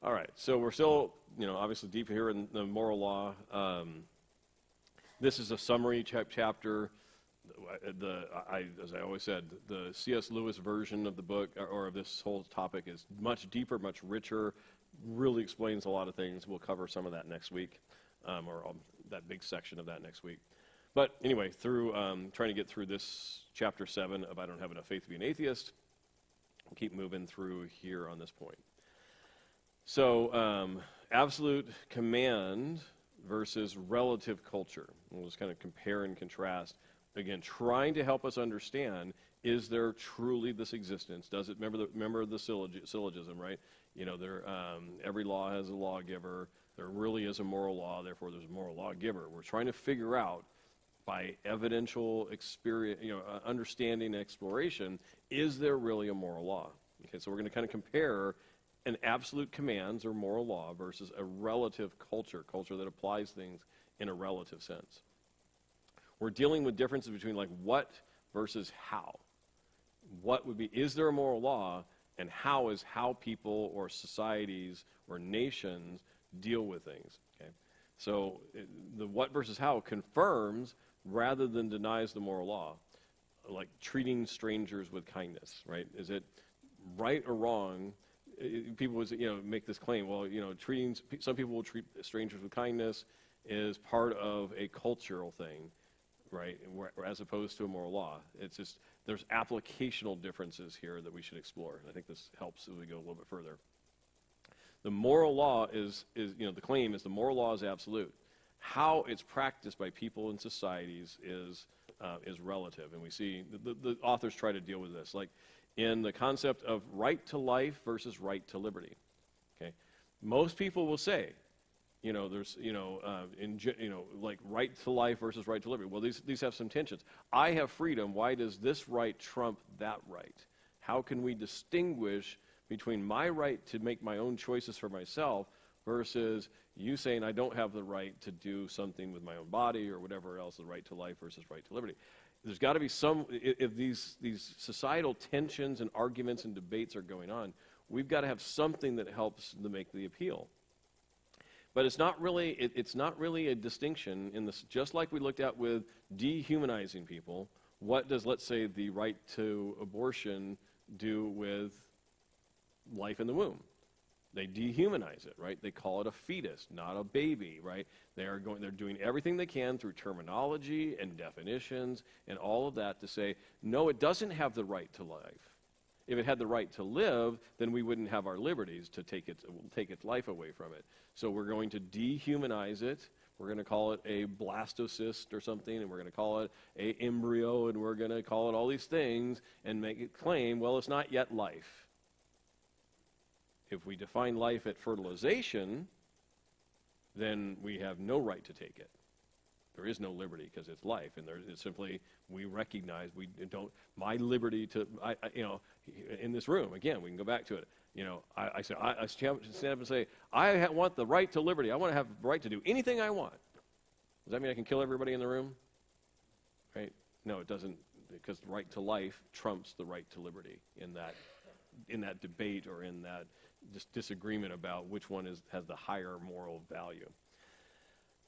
All right, so we're still, obviously deep here in the moral law. This is a summary chapter. As I always said, the C.S. Lewis version of the book or of this whole topic is much deeper, much richer, really explains a lot of things. We'll cover some of that next week, or that big section of that next week. But anyway, through trying to get through this chapter 7 of I Don't Have Enough Faith to Be an Atheist, we'll keep moving through here on this point. So absolute command versus relative culture. We'll just kind of compare and contrast. Again, trying to help us understand, is there truly this existence? Does it, remember the syllogism, right? Every law has a lawgiver. There really is a moral law, therefore there's a moral lawgiver. We're trying to figure out by evidential experience, understanding and exploration, is there really a moral law? Okay, so we're going to kind of compare an absolute commands or moral law versus a relative culture that applies things in a relative sense. We're dealing with differences between like what versus how. What would be, is there a moral law, and how is how people or societies or nations deal with things. Okay, so the what versus how confirms rather than denies the moral law, like treating strangers with kindness, right? Is it right or wrong? People would make this claim, well, treating, some people will treat strangers with kindness is part of a cultural thing, right, as opposed to a moral law. It's just, there's applicational differences here that we should explore. And I think this helps as we go a little bit further. The moral law is the claim is the moral law is absolute. How it's practiced by people and societies is relative. And we see the authors try to deal with this, like in the concept of right to life versus right to liberty. Okay, most people will say, there's, like right to life versus right to liberty. Well, these have some tensions. I have freedom. Why does this right trump that right? How can we distinguish between my right to make my own choices for myself versus you saying I don't have the right to do something with my own body or whatever else, the right to life versus right to liberty? There's got to be some, if these societal tensions and arguments and debates are going on, we've got to have something that helps to make the appeal. But it's not really a distinction in this, just like we looked at with dehumanizing people. What does, let's say, the right to abortion do with life in the womb? They dehumanize it, right? They call it a fetus, not a baby, right? They're doing everything they can through terminology and definitions and all of that to say, no, it doesn't have the right to life. If it had the right to live, then we wouldn't have our liberties to take its life away from it. So we're going to dehumanize it. We're going to call it a blastocyst or something, and we're going to call it an embryo, and we're going to call it all these things and make it claim, well, it's not yet life. If we define life at fertilization, then we have no right to take it. There is no liberty because it's life, and it's simply we recognize we don't. My liberty to, in this room again, we can go back to it. I stand up and say, I want the right to liberty. I want to have the right to do anything I want. Does that mean I can kill everybody in the room? Right? No, it doesn't, because the right to life trumps the right to liberty in that debate or in that disagreement about which one has the higher moral value.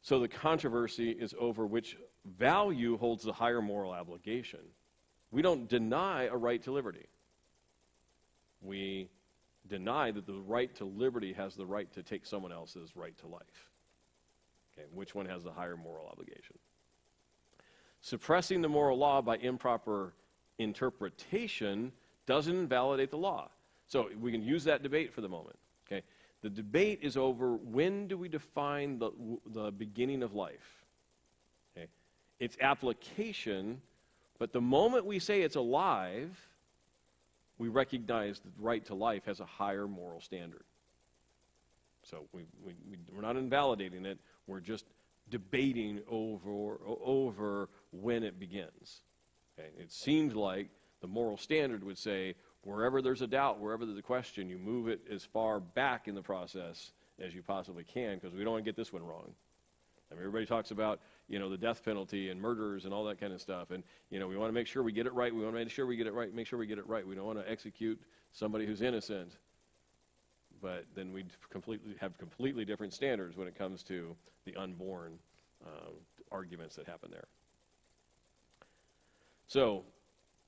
So the controversy is over which value holds the higher moral obligation. We don't deny a right to liberty. We deny that the right to liberty has the right to take someone else's right to life. Okay, which one has the higher moral obligation? Suppressing the moral law by improper interpretation doesn't invalidate the law. So we can use that debate for the moment. Okay, the debate is over when do we define the beginning of life. Okay, its application, but the moment we say it's alive, we recognize that the right to life has a higher moral standard. So we're not invalidating it. We're just debating over when it begins. Okay, it seems like the moral standard would say wherever there's a doubt, wherever there's a question, you move it as far back in the process as you possibly can, because we don't want to get this one wrong. I mean, everybody talks about, the death penalty and murders and all that kind of stuff, and, we want to make sure we get it right. We want to make sure we get it right. We don't want to execute somebody who's innocent. but then we'd have completely different standards when it comes to the unborn arguments that happen there. So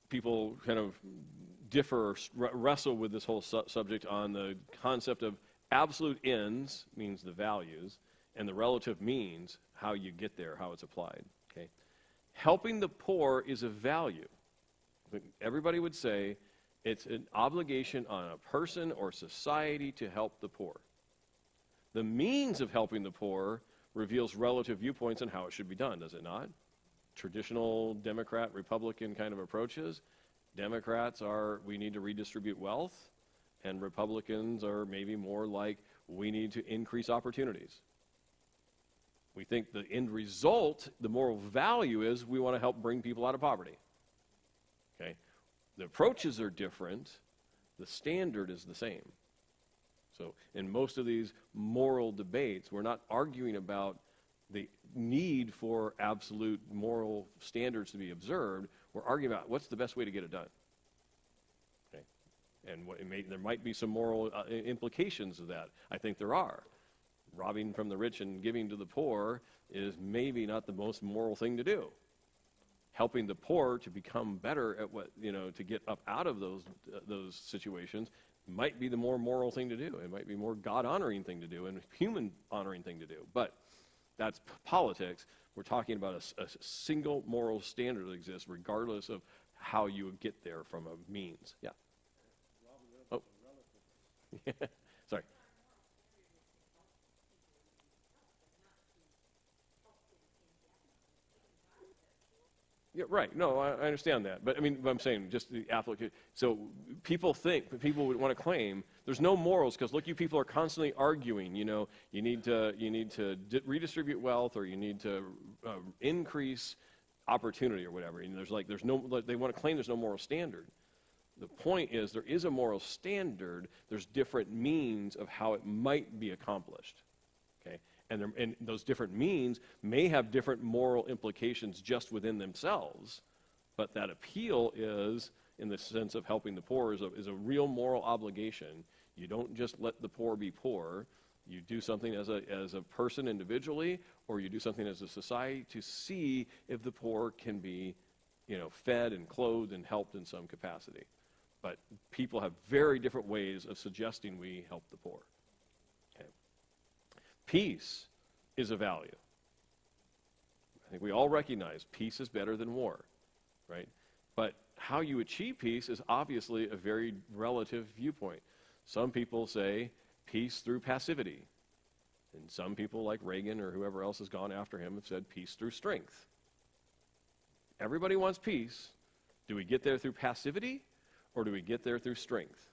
people kind of differ, wrestle with this whole subject on the concept of absolute ends, means the values, and the relative means, how you get there, how it's applied. Okay? Helping the poor is a value. Everybody would say it's an obligation on a person or society to help the poor. The means of helping the poor reveals relative viewpoints on how it should be done, does it not? Traditional Democrat, Republican kind of approaches. Democrats are, we need to redistribute wealth, and Republicans are maybe more like, we need to increase opportunities. We think the end result, the moral value is we want to help bring people out of poverty. Okay? The approaches are different. The standard is the same. So in most of these moral debates, we're not arguing about the need for absolute moral standards to be observed. We're arguing about what's the best way to get it done. Okay? And there might be some moral implications of that. I think there are. Robbing from the rich and giving to the poor is maybe not the most moral thing to do. Helping the poor to become better at what, to get up out of those situations might be the more moral thing to do. It might be more God-honoring thing to do and human-honoring thing to do. But that's politics. We're talking about a single moral standard that exists regardless of how you would get there from a means. Yeah. Oh. Sorry. Yeah, right. No, I understand that. But I mean, I'm saying just the application. So people would want to claim there's no morals because look, you people are constantly arguing. You need to redistribute wealth, or you need to increase opportunity, or whatever. And they want to claim there's no moral standard. The point is there is a moral standard. There's different means of how it might be accomplished. Okay. And those different means may have different moral implications just within themselves, but that appeal is, in the sense of helping the poor, is a real moral obligation. You don't just let the poor be poor. You do something as a person individually, or you do something as a society to see if the poor can be, fed and clothed and helped in some capacity. But people have very different ways of suggesting we help the poor. Okay. Peace is a value. I think we all recognize peace is better than war, right? But how you achieve peace is obviously a very relative viewpoint. Some people say peace through passivity. And some people like Reagan or whoever else has gone after him have said peace through strength. Everybody wants peace. Do we get there through passivity, or do we get there through strength?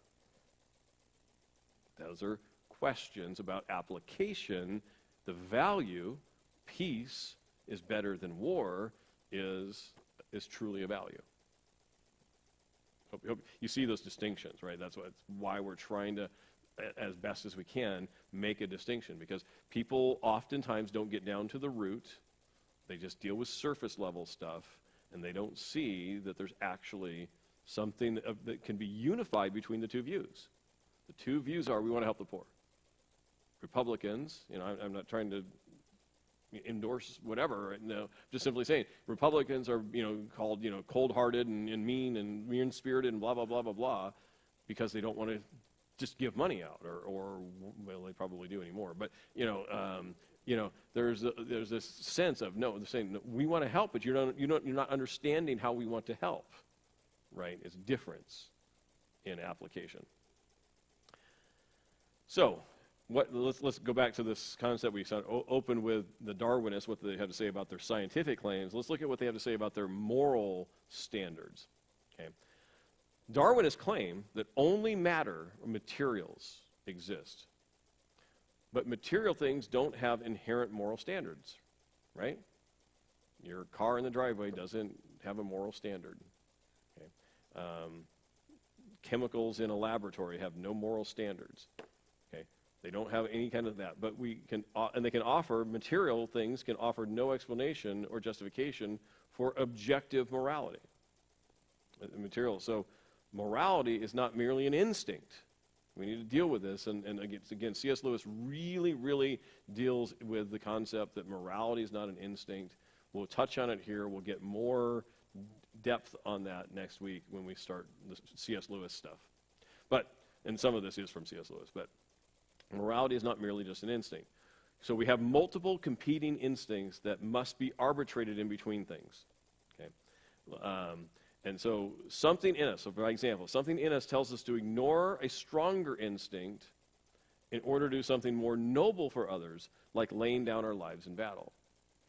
Those are questions about application. The value, peace is better than war, is truly a value. Hope you see those distinctions, right? That's why we're trying to, as best as we can, make a distinction, because people oftentimes don't get down to the root. They just deal with surface level stuff, and they don't see that there's actually something that can be unified between the two views. The two views are, we want to help the poor. Republicans, I'm not trying to endorse whatever, just simply saying Republicans are, called, cold-hearted and mean-spirited and blah, blah, blah, blah, blah, because they don't want to just give money out, or well, they probably do anymore. But, there's this sense of, no, they're saying, no, we want to help, but you're not understanding how we want to help, right? It's difference in application. So, let's go back to this concept we opened with the Darwinists, what they have to say about their scientific claims. Let's look at what they have to say about their moral standards. Okay. Darwinists claim that only matter or materials exist. But material things don't have inherent moral standards, right? Your car in the driveway doesn't have a moral standard. Okay. Chemicals in a laboratory have no moral standards. Okay. They don't have any kind of that, but and they can offer, material things can offer no explanation or justification for objective morality. Material. So morality is not merely an instinct. We need to deal with this. And again, C.S. Lewis really, really deals with the concept that morality is not an instinct. We'll touch on it here. We'll get more depth on that next week when we start the C.S. Lewis stuff. And some of this is from C.S. Lewis, but morality is not merely just an instinct. So we have multiple competing instincts that must be arbitrated in between things. Okay? And so something in us, so for example, something in us tells us to ignore a stronger instinct in order to do something more noble for others, like laying down our lives in battle.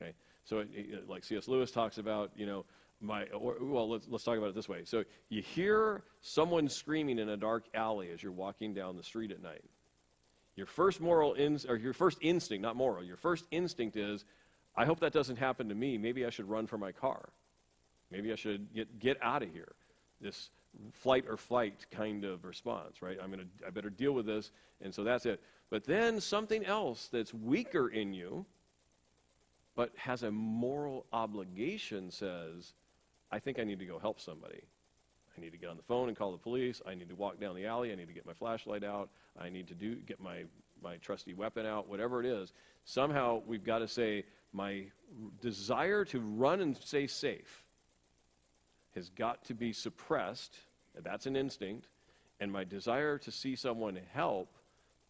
Okay? So like C.S. Lewis talks about, let's talk about it this way. So you hear someone screaming in a dark alley as you're walking down the street at night. Your first instinct, not moral, your first instinct is, I hope that doesn't happen to me. Maybe I should run for my car. Maybe I should get out of here. This flight or fight kind of response, right? I better deal with this, and so that's it. But then something else that's weaker in you, but has a moral obligation says, I think I need to go help somebody. I need to get on the phone and call the police. I need to walk down the alley. I need to get my flashlight out. I need to get my trusty weapon out, whatever it is. Somehow we've got to say, my desire to run and stay safe has got to be suppressed. That's an instinct. And my desire to see someone help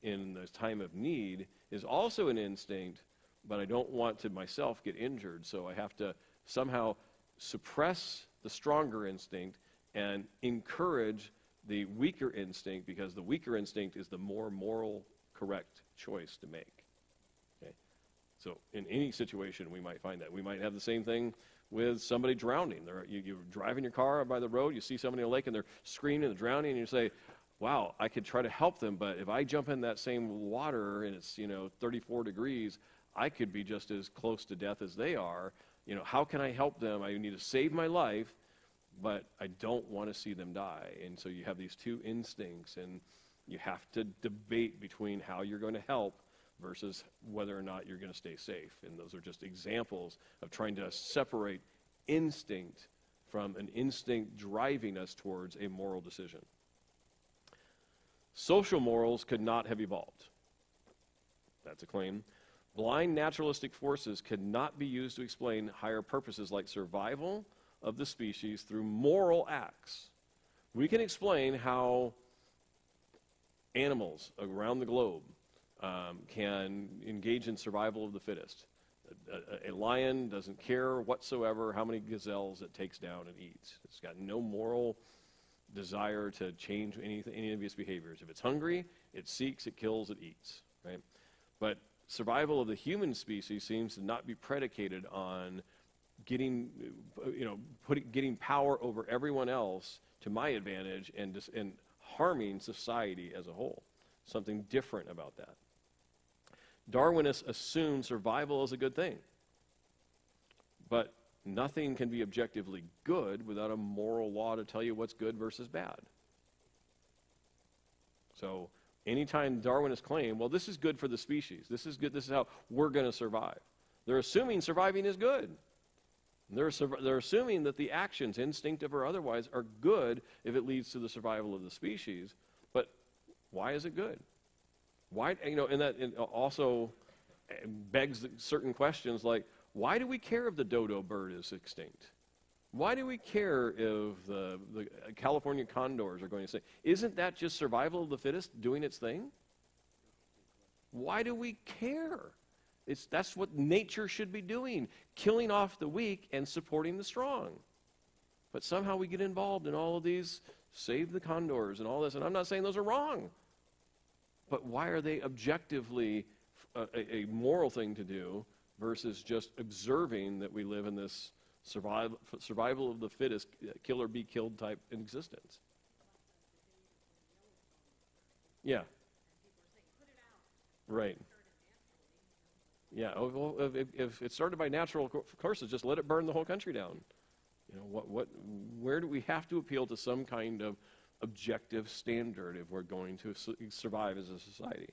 in the time of need is also an instinct, but I don't want to myself get injured, so I have to somehow suppress the stronger instinct and encourage the weaker instinct, because the weaker instinct is the more moral, correct choice to make. Okay? So in any situation, we might find that. We might have the same thing with somebody drowning. You're driving your car by the road, you see somebody in a lake, and they're screaming and drowning, and you say, wow, I could try to help them, but if I jump in that same water and it's 34 degrees, I could be just as close to death as they are. How can I help them? I need to save my life, but I don't want to see them die. And so you have these two instincts, and you have to debate between how you're going to help versus whether or not you're going to stay safe. And those are just examples of trying to separate instinct from an instinct driving us towards a moral decision. Social morals could not have evolved. That's a claim. Blind naturalistic forces could not be used to explain higher purposes like survival of the species through moral acts. We can explain how animals around the globe can engage in survival of the fittest. A lion doesn't care whatsoever how many gazelles it takes down and eats. It's got no moral desire to change any of its behaviors. If it's hungry, it seeks, it kills, it eats. Right? But survival of the human species seems to not be predicated on getting power over everyone else to my advantage and harming society as a whole. Something different about that. Darwinists assume survival is a good thing, but nothing can be objectively good without a moral law to tell you what's good versus bad. So anytime Darwinists claim, well, this is good for the species, this is good, this is how we're going to survive, they're assuming surviving is good. They're assuming that the actions, instinctive or otherwise, are good if it leads to the survival of the species. But why is it good? Why, and that also begs certain questions like, why do we care if the dodo bird is extinct? Why do we care if the California condors are going to extinct? Isn't that just survival of the fittest doing its thing? Why do we care? That's what nature should be doing, killing off the weak and supporting the strong. But somehow we get involved in all of these, save the condors and all this, and I'm not saying those are wrong. But why are they objectively a moral thing to do versus just observing that we live in this survival of the fittest, kill or be killed type existence? Yeah. Right. Yeah, well, if it started by natural courses, just let it burn the whole country down. Where do we have to appeal to some kind of objective standard if we're going to survive as a society?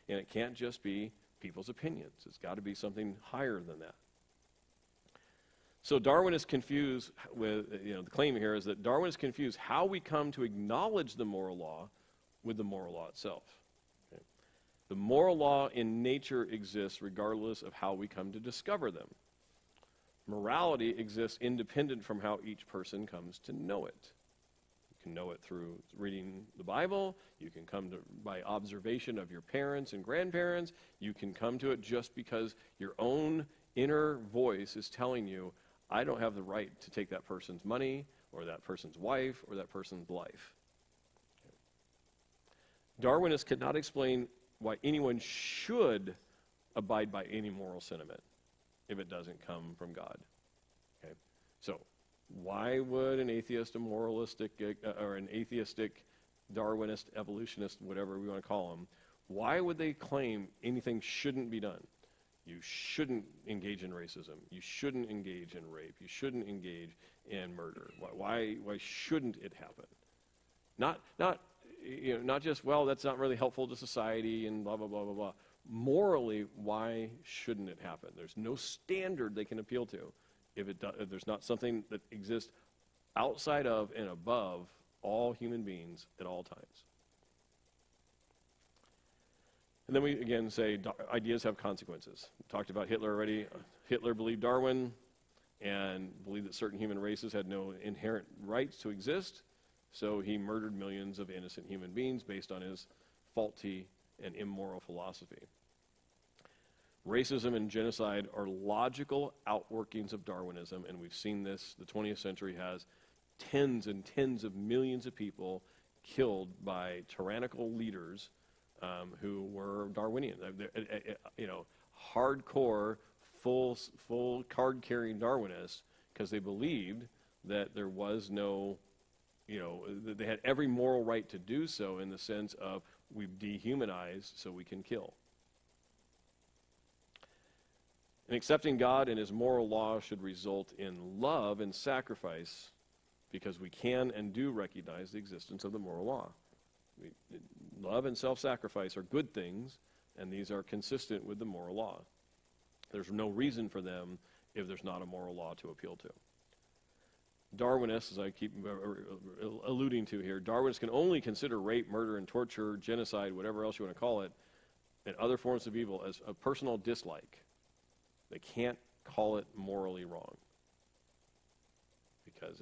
And it can't just be people's opinions. It's got to be something higher than that. So Darwin is confused with, the claim here is that Darwin is confused how we come to acknowledge the moral law with the moral law itself. Okay? The moral law in nature exists regardless of how we come to discover them. Morality exists independent from how each person comes to know it. You can know it through reading the Bible. You can come to by observation of your parents and grandparents. You can come to it just because your own inner voice is telling you, I don't have the right to take that person's money or that person's wife or that person's life. Okay. Darwinists could not explain why anyone should abide by any moral sentiment if it doesn't come from God. Okay, so why would an atheist, a moralistic, or an atheistic, Darwinist, evolutionist, whatever we want to call them, why would they claim anything shouldn't be done? You shouldn't engage in racism. You shouldn't engage in rape. You shouldn't engage in murder. Why shouldn't it happen? Not just, well, that's not really helpful to society and blah, blah, blah, blah, blah. Morally, why shouldn't it happen? There's no standard they can appeal to if there's not something that exists outside of and above all human beings at all times. And then we again say ideas have consequences. We talked about Hitler already. Hitler believed Darwin and believed that certain human races had no inherent rights to exist, so he murdered millions of innocent human beings based on his faulty and immoral philosophy. Racism and genocide are logical outworkings of Darwinism, and we've seen this. The 20th century has tens and tens of millions of people killed by tyrannical leaders who were Darwinian. Hardcore, full card-carrying Darwinists, because they believed that there was no, that they had every moral right to do so in the sense of we've dehumanized so we can kill. And accepting God and his moral law should result in love and sacrifice because we can and do recognize the existence of the moral law. Love and self-sacrifice are good things, and these are consistent with the moral law. There's no reason for them if there's not a moral law to appeal to. Darwinists, as I keep alluding to here, Darwinists can only consider rape, murder, and torture, genocide, whatever else you want to call it, and other forms of evil as a personal dislike. They can't call it morally wrong. Because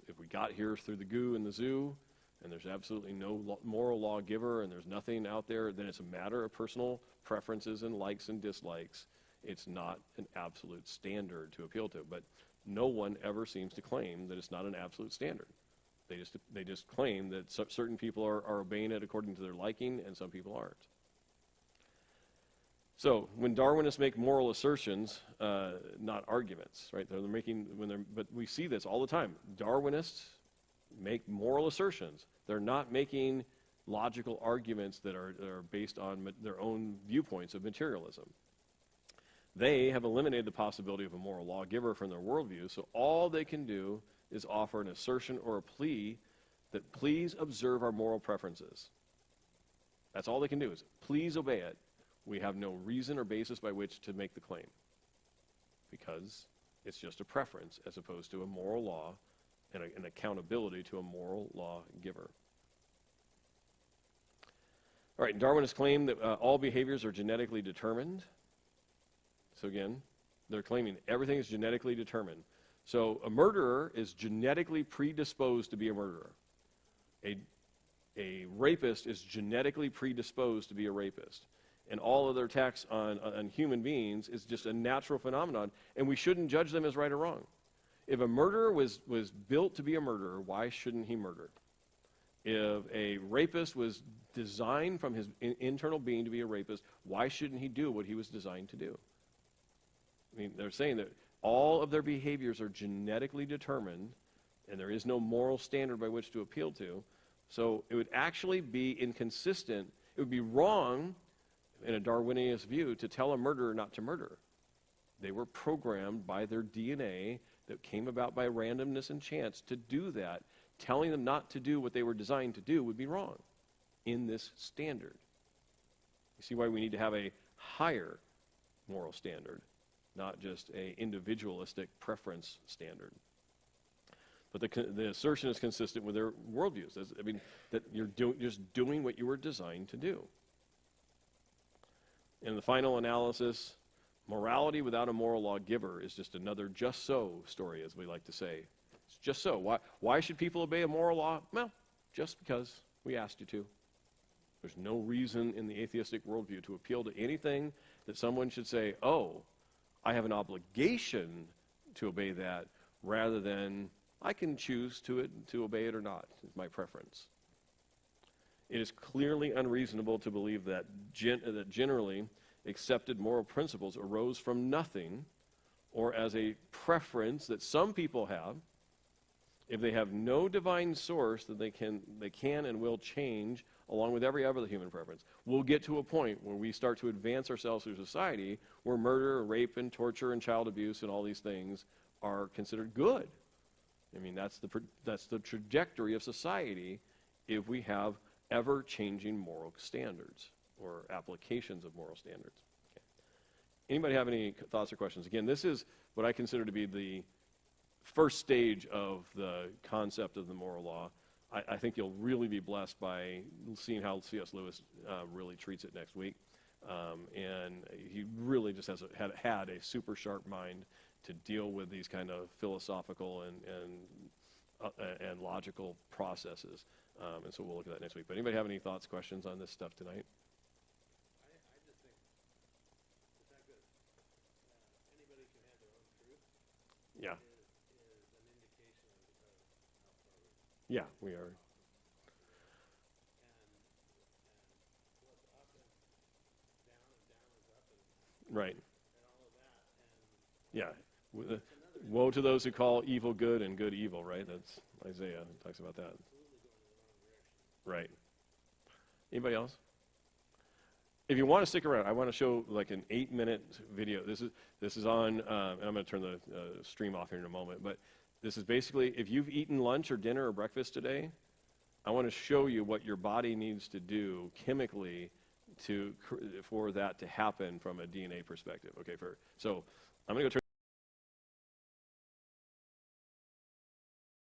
if we got here through the goo in the zoo, and there's absolutely no moral lawgiver, and there's nothing out there, then it's a matter of personal preferences and likes and dislikes. It's not an absolute standard to appeal to. But no one ever seems to claim that it's not an absolute standard. They just claim that certain people are obeying it according to their liking, and some people aren't. So when Darwinists make moral assertions, not arguments, right? But we see this all the time. Darwinists make moral assertions. They're not making logical arguments that are based on their own viewpoints of materialism. They have eliminated the possibility of a moral lawgiver from their worldview, so all they can do is offer an assertion or a plea that please observe our moral preferences. That's all they can do is please obey it. We have no reason or basis by which to make the claim because it's just a preference as opposed to a moral law and an accountability to a moral law giver. All right, Darwinists claim that all behaviors are genetically determined. So again, they're claiming everything is genetically determined. So a murderer is genetically predisposed to be a murderer. A rapist is genetically predisposed to be a rapist. And all of their attacks on human beings is just a natural phenomenon, and we shouldn't judge them as right or wrong. If a murderer was built to be a murderer, why shouldn't he murder? If a rapist was designed from his internal being to be a rapist, why shouldn't he do what he was designed to do? I mean, they're saying that all of their behaviors are genetically determined, and there is no moral standard by which to appeal to. So it would actually be inconsistent. It would be wrong in a Darwinian view to tell a murderer not to murder. They were programmed by their DNA that came about by randomness and chance to do that. Telling them not to do what they were designed to do would be wrong in this standard. You see why we need to have a higher moral standard, not just an individualistic preference standard. But the assertion is consistent with their worldviews. I mean, that you're just doing what you were designed to do. In the final analysis, morality without a moral lawgiver is just another just so story, as we like to say. It's just so. Why should people obey a moral law? Well, just because we asked you to. There's no reason in the atheistic worldview to appeal to anything that someone should say, oh, I have an obligation to obey that, rather than I can choose to obey it or not. It's my preference. It is clearly unreasonable to believe that generally accepted moral principles arose from nothing, or as a preference that some people have. If they have no divine source, then they can and will change along with every other human preference. We'll get to a point where we start to advance ourselves through society where murder, rape, and torture, and child abuse, and all these things are considered good. I mean, that's the trajectory of society if we have ever-changing moral standards or applications of moral standards. Okay. Anybody have any thoughts or questions? Again, this is what I consider to be the first stage of the concept of the moral law. I think you'll really be blessed by seeing how C.S. Lewis really treats it next week. And he really just had a super sharp mind to deal with these kind of philosophical and logical processes. And so we'll look at that next week. But anybody have any thoughts, questions on this stuff tonight? I just think the fact that anybody can have their own truth Yeah. is an indication of how far we've Yeah, we are. and what's up is down and down is up Right. and all of that. And Yeah. another Woe to those who call evil good and good evil, right? That's Isaiah talks about that. absolutely going in the wrong direction. Right. Anybody else? If you want to stick around, I want to show like an 8-minute video. This is on, and I'm going to turn the stream off here in a moment, but this is basically, if you've eaten lunch or dinner or breakfast today, I want to show you what your body needs to do chemically for that to happen from a DNA perspective. Okay, so I'm going to go turn